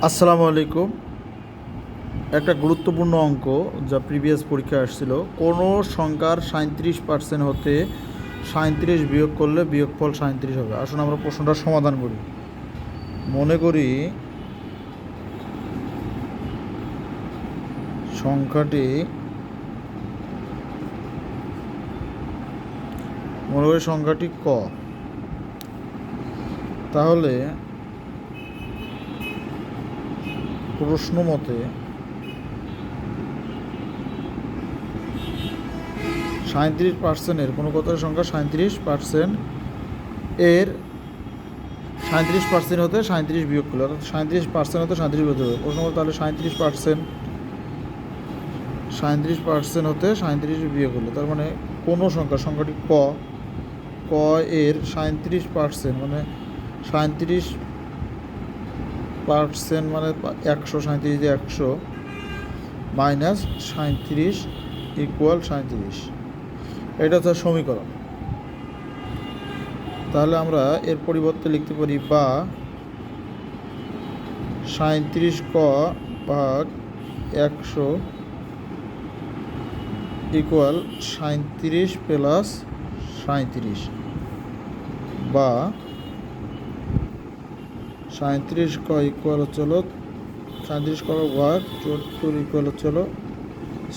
আসসালামু আলাইকুম। একটা গুরুত্বপূর্ণ অঙ্ক যা প্রিভিয়াস পরীক্ষায় আসছিল, কোনো সংখ্যার 37% হতে 37 বিয়োগ করলে বিয়োগফল 37 হবে। আসুন আমরা প্রশ্নটা সমাধান করি। মনে করি সংখ্যাটি ক, তাহলে প্রশ্ন মতে 37%-এর কোনো কথার সংখ্যা 37% এর 37% হতে 37 বিয়োগ করলে, অর্থাৎ 37% হতে 37 বিয়োগ করলে প্রশ্ন মতে, তাহলে 37% হতে 37 বিয়োগ করলে, তার মানে কোনো সংখ্যাটি ক এর 37% মানে 37% মানে 100, 37 দিয়ে 100 মাইনাস 37 ইকুয়াল 37। এটা হচ্ছে সমীকরণ। তাহলে আমরা এর পরিবর্তে লিখতে পারি বা 37 ক ভাগ 100 ইকুয়াল 37 প্লাস 37, বা 37 ক ইকুয়াল হচ্ছিল 37 ক ভাগ 74 ইকুয়াল হচ্ছিল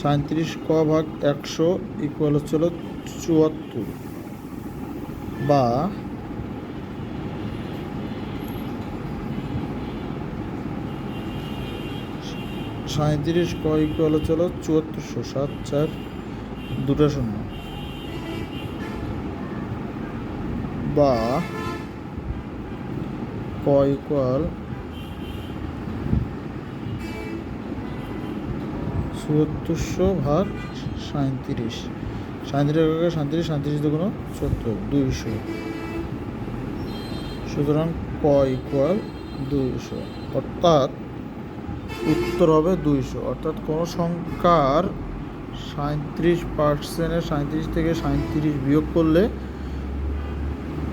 37 ক ভাগ 100 ইকুয়াল হচ্ছিল 74, বা 37 ক ইকুয়াল হচ্ছিল 7400, 7 4 2 শূন্য, বা ক ইকুয়াল 7400 ভাগ 37, 37 37 দুগুণ 74, 200। সুতরাং ক ইকুয়াল 200, অর্থাৎ উত্তর হবে 200। অর্থাৎ কোনো সংখ্যার 37%-এর 37 থেকে 37 বিয়োগ করলে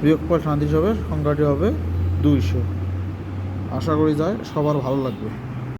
বিয়োগফল 37 হবে, সংখ্যাটি হবে 200। আশা করি সবার ভালো লাগবে।